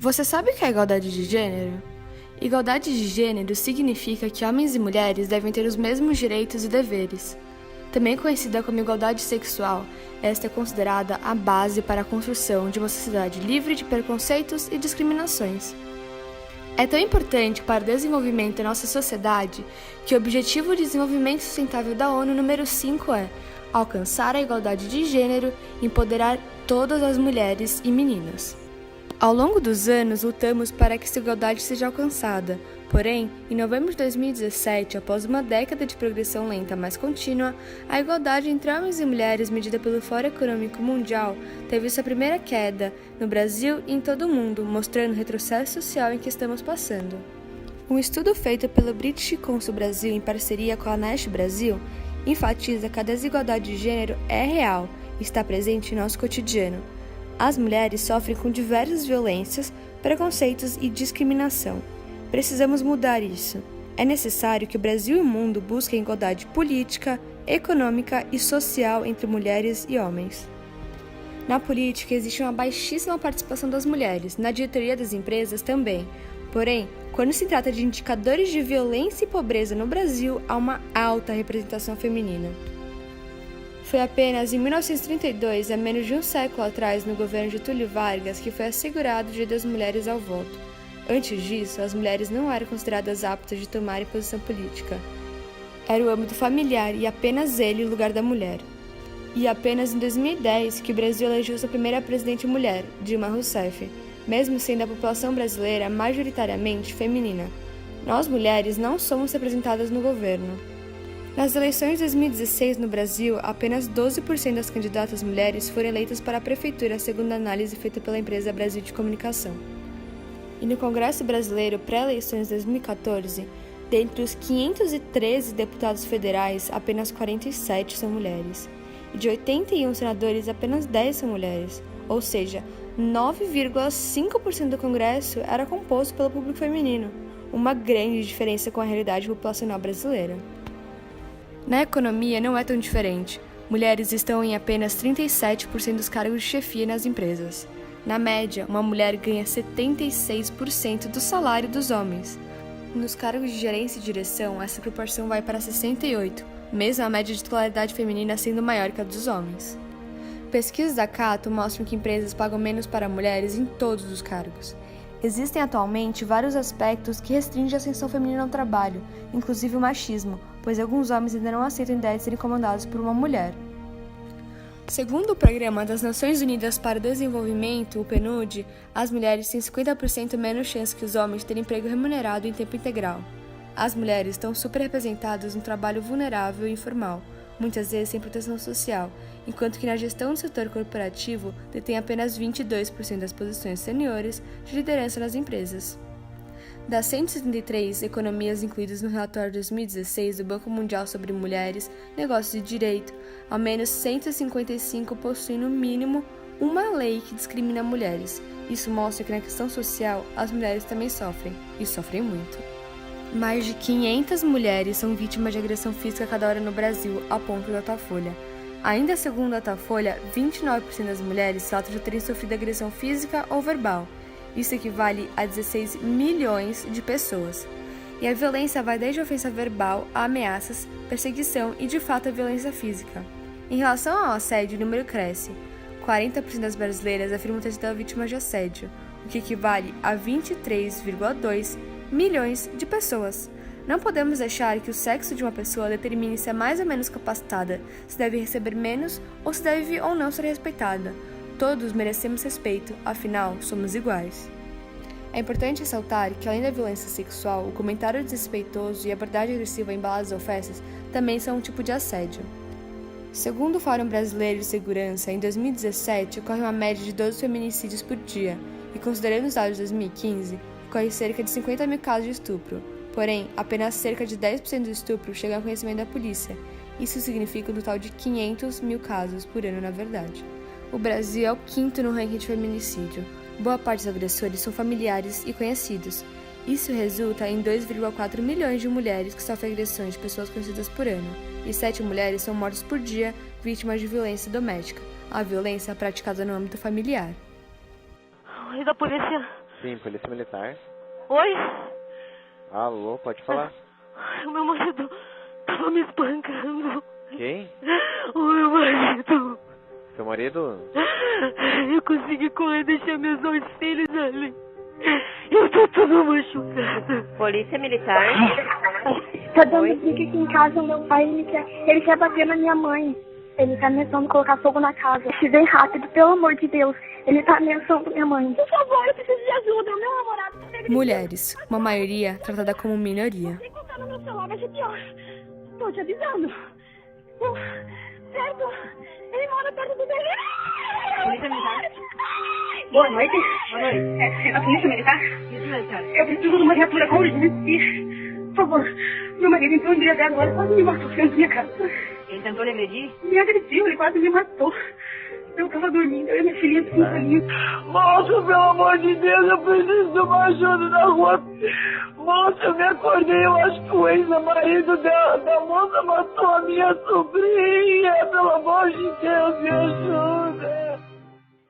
Você sabe o que é igualdade de gênero? Igualdade de gênero significa que homens e mulheres devem ter os mesmos direitos e deveres. Também conhecida como igualdade sexual, esta é considerada a base para a construção de uma sociedade livre de preconceitos e discriminações. É tão importante para o desenvolvimento da nossa sociedade que o Objetivo de Desenvolvimento Sustentável da ONU número 5 é alcançar a igualdade de gênero e empoderar todas as mulheres e meninas. Ao longo dos anos, lutamos para que essa igualdade seja alcançada. Porém, em novembro de 2017, após uma década de progressão lenta mas contínua, a igualdade entre homens e mulheres medida pelo Fórum Econômico Mundial teve sua primeira queda no Brasil e em todo o mundo, mostrando o retrocesso social em que estamos passando. Um estudo feito pelo British Council Brasil em parceria com a Nest Brasil enfatiza que a desigualdade de gênero é real e está presente em nosso cotidiano. As mulheres sofrem com diversas violências, preconceitos e discriminação. Precisamos mudar isso. É necessário que o Brasil e o mundo busquem igualdade política, econômica e social entre mulheres e homens. Na política existe uma baixíssima participação das mulheres, na diretoria das empresas também. Porém, quando se trata de indicadores de violência e pobreza no Brasil, há uma alta representação feminina. Foi apenas em 1932, há menos de um século atrás, no governo de Getúlio Vargas, que foi assegurado o direito das mulheres ao voto. Antes disso, as mulheres não eram consideradas aptas de tomarem posição política. Era o âmbito familiar e apenas ele o lugar da mulher. E apenas em 2010 que o Brasil elegeu sua primeira presidente mulher, Dilma Rousseff, mesmo sendo a população brasileira majoritariamente feminina. Nós, mulheres, não somos representadas no governo. Nas eleições de 2016 no Brasil, apenas 12% das candidatas mulheres foram eleitas para a prefeitura, segundo a análise feita pela empresa Brasil de Comunicação. E no Congresso Brasileiro, pré-eleições de 2014, dentre os 513 deputados federais, apenas 47 são mulheres. E de 81 senadores, apenas 10 são mulheres. Ou seja, 9,5% do Congresso era composto pelo público feminino. Uma grande diferença com a realidade populacional brasileira. Na economia não é tão diferente. Mulheres estão em apenas 37% dos cargos de chefia nas empresas. Na média, uma mulher ganha 76% do salário dos homens. Nos cargos de gerência e direção, essa proporção vai para 68%, mesmo a média de titularidade feminina sendo maior que a dos homens. Pesquisas da Cato mostram que empresas pagam menos para mulheres em todos os cargos. Existem atualmente vários aspectos que restringem a ascensão feminina ao trabalho, inclusive o machismo, pois alguns homens ainda não aceitam a ideia de serem comandados por uma mulher. Segundo o Programa das Nações Unidas para o Desenvolvimento, o PNUD, as mulheres têm 50% menos chance que os homens de terem emprego remunerado em tempo integral. As mulheres estão superrepresentadas no trabalho vulnerável e informal, muitas vezes sem proteção social, enquanto que na gestão do setor corporativo detém apenas 22% das posições seniores de liderança nas empresas. Das 173 economias incluídas no relatório de 2016 do Banco Mundial sobre Mulheres, Negócios e Direito, ao menos 155 possuem no mínimo uma lei que discrimina mulheres. Isso mostra que na questão social as mulheres também sofrem, e sofrem muito. Mais de 500 mulheres são vítimas de agressão física cada hora no Brasil, aponta o Datafolha. Ainda segundo o Datafolha, 29% das mulheres relatam já terem sofrido agressão física ou verbal. Isso equivale a 16 milhões de pessoas. E a violência vai desde a ofensa verbal a ameaças, perseguição e, de fato, a violência física. Em relação ao assédio, o número cresce. 40% das brasileiras afirmam ter sido vítimas de assédio, o que equivale a 23,2 milhões de pessoas. Não podemos deixar que o sexo de uma pessoa determine se é mais ou menos capacitada, se deve receber menos ou se deve ou não ser respeitada. Todos merecemos respeito, afinal, somos iguais. É importante ressaltar que, além da violência sexual, o comentário desrespeitoso e a abordagem agressiva em baladas ou festas também são um tipo de assédio. Segundo o Fórum Brasileiro de Segurança, em 2017 ocorre uma média de 12 feminicídios por dia, e considerando os dados de 2015, ocorre cerca de 50 mil casos de estupro. Porém, apenas cerca de 10% do estupro chegam ao conhecimento da polícia. Isso significa um total de 500 mil casos por ano, na verdade. O Brasil é o quinto no ranking de feminicídio. Boa parte dos agressores são familiares e conhecidos. Isso resulta em 2,4 milhões de mulheres que sofrem agressões de pessoas conhecidas por ano, e 7 mulheres são mortas por dia vítimas de violência doméstica. A violência é praticada no âmbito familiar. Oi da polícia. Sim, polícia militar. Oi? Alô, pode falar. O meu marido tava me espancando. Quem? O meu marido. Seu marido? Eu consegui correr, deixar meus 2 filhos ali. Eu tô toda machucada. Polícia militar. Tá dando briga aqui em casa, meu pai, ele quer bater na minha mãe. Ele tá ameaçando colocar fogo na casa. Se vem rápido, pelo amor de Deus. Ele tá ameaçando minha mãe. Por favor, eu preciso de ajuda. Meu namorado... Mulheres, uma maioria tratada como minoria. Se encontrar no meu celular vai ser pior. Tô te avisando. Certo? Ele mora perto do dele. Polícia militar. Boa noite. Boa noite. É a polícia militar? Polícia militar. Eu preciso de uma viatura com urgência. Por favor, meu marido entrou em briga agora, quase me matou dentro da minha casa. Ele tentou lhe agredir? Me agrediu, ele quase me matou. Eu tava dormindo, eu e minha filhinha de 5 aninhos. Moça, pelo amor de Deus, eu preciso de uma ajuda na rua. Moça, eu me acordei, eu acho que o ex-marido da moça matou a minha sobrinha. Pelo amor de Deus, me ajuda.